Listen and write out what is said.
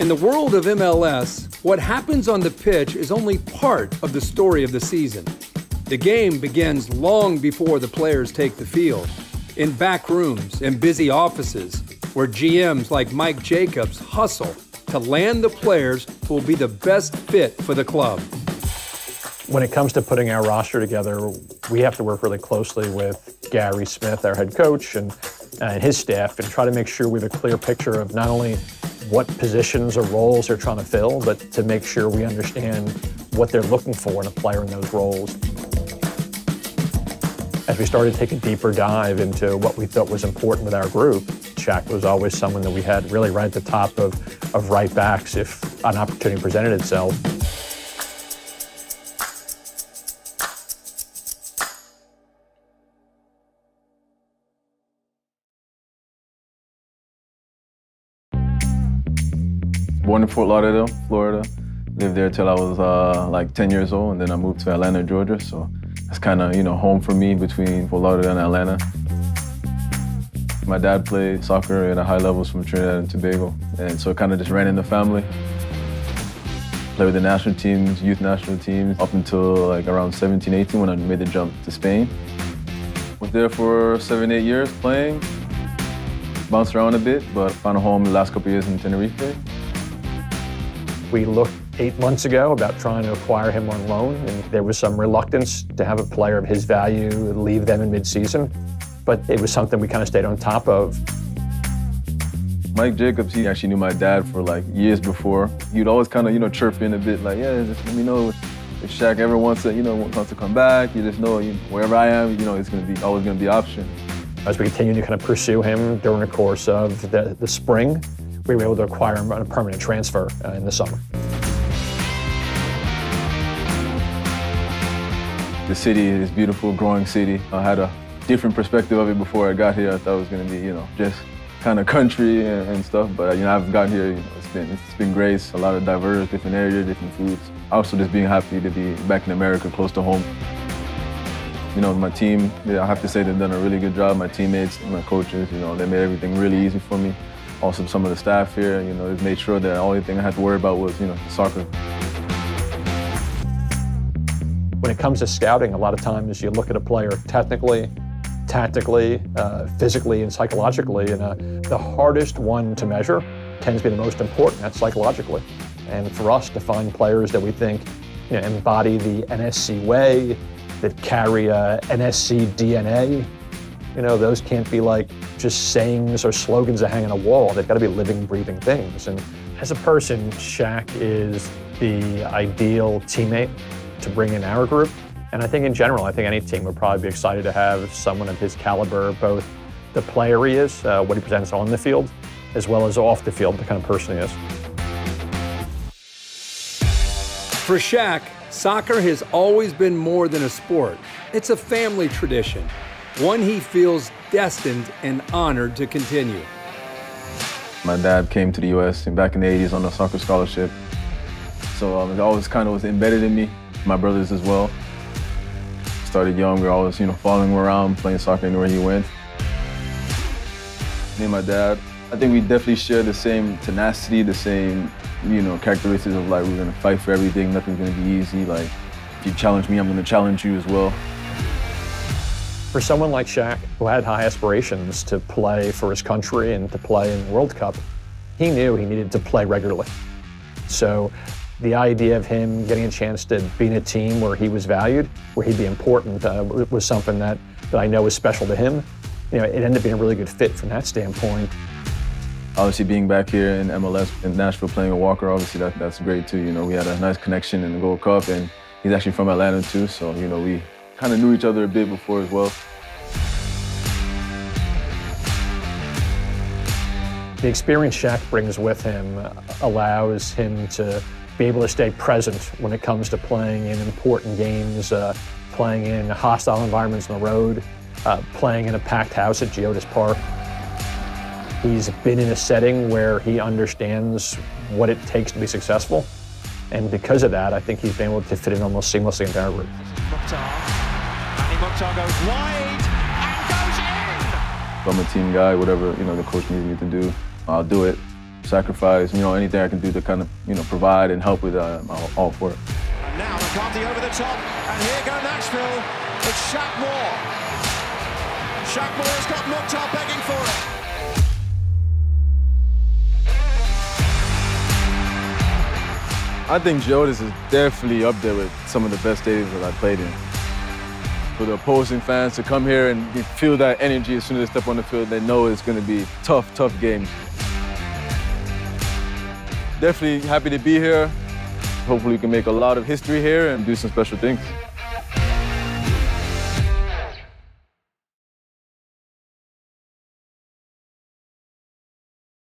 In the world of MLS, what happens on the pitch is only part of the story of the season. The game begins long before the players take the field, in back rooms and busy offices, where GMs like Mike Jacobs hustle to land the players who will be the best fit for the club. When it comes to putting our roster together, we have to work really closely with Gary Smith, our head coach, and his staff, and try to make sure we have a clear picture of not only what positions or roles they're trying to fill, but to make sure we understand what they're looking for in a player in those roles. As we started to take a deeper dive into what we thought was important with our group, Shaq was always someone that we had really right at the top of right backs if an opportunity presented itself. Born in Fort Lauderdale, Florida. Lived there till I was like 10 years old, and then I moved to Atlanta, Georgia. So that's kind of, home for me between Fort Lauderdale and Atlanta. My dad played soccer at a high levels from Trinidad and Tobago, and so it kind of just ran in the family. Played with the national teams, youth national teams, up until like around 17, 18 when I made the jump to Spain. Was there for 7, 8 years playing. Bounced around a bit, but found a home the last couple of years in Tenerife. We looked 8 months ago about trying to acquire him on loan, and there was some reluctance to have a player of his value leave them in mid-season, but it was something we kind of stayed on top of. Mike Jacobs, he actually knew my dad for like years before. He'd always kind of, chirp in a bit like, yeah, just let me know if Shaq ever wants to come back. You just know, wherever I am, it's always gonna be an option. As we continued to kind of pursue him during the course of the spring, we were able to acquire him on a permanent transfer in the summer. The city is beautiful, growing city. I had a different perspective of it before I got here. I thought it was going to be, just kind of country and stuff. But I've gotten here, it's been great. It's a lot of diverse, different areas, different foods. Also, just being happy to be back in America, close to home. My team, I have to say they've done a really good job. My teammates, my coaches, they made everything really easy for me. Also, some of the staff here, they've made sure that the only thing I had to worry about was, soccer. When it comes to scouting, a lot of times you look at a player technically, tactically, physically, and psychologically, and the hardest one to measure tends to be the most important. That's psychologically. And for us to find players that we think embody the NSC way, that carry NSC DNA, those can't be like just sayings or slogans that hang on a wall. They've got to be living, breathing things. And as a person, Shaq is the ideal teammate to bring in our group. And I think in general, I think any team would probably be excited to have someone of his caliber, both the player he is, what he presents on the field, as well as off the field, the kind of person he is. For Shaq, soccer has always been more than a sport. It's a family tradition, one he feels destined and honored to continue. My dad came to the U.S. back in the 80s on a soccer scholarship. So it always kind of was embedded in me, my brothers as well. Started young, we were always, following him around, playing soccer anywhere he went. Me and my dad, I think we definitely share the same tenacity, the same, characteristics of like, we're gonna fight for everything, nothing's gonna be easy. Like, if you challenge me, I'm gonna challenge you as well. For someone like Shaq, who had high aspirations to play for his country and to play in the World Cup, he knew he needed to play regularly. So the idea of him getting a chance to be in a team where he was valued, where he'd be important, was something that I know was special to him. It ended up being a really good fit from that standpoint. Obviously, being back here in MLS in Nashville playing with Walker, obviously that's great too. We had a nice connection in the Gold Cup, and he's actually from Atlanta too, so we kind of knew each other a bit before as well. The experience Shaq brings with him allows him to be able to stay present when it comes to playing in important games, playing in hostile environments on the road, playing in a packed house at Geodis Park. He's been in a setting where he understands what it takes to be successful. And because of that, I think he's been able to fit in almost seamlessly into our group. Mokhtar goes wide and goes in! I'm a team guy, whatever the coach needs me to do, I'll do it. sacrifice, anything I can do to kind of, provide and help with all for it. And now McCarthy over the top, and here go Nashville. It's Shaq Moore. Shaq Moore has got Mukhtar begging for it. I think Geodis is definitely up there with some of the best stadiums that I played in. For the opposing fans to come here and feel that energy as soon as they step on the field, they know it's going to be tough games. Definitely happy to be here. Hopefully we can make a lot of history here and do some special things.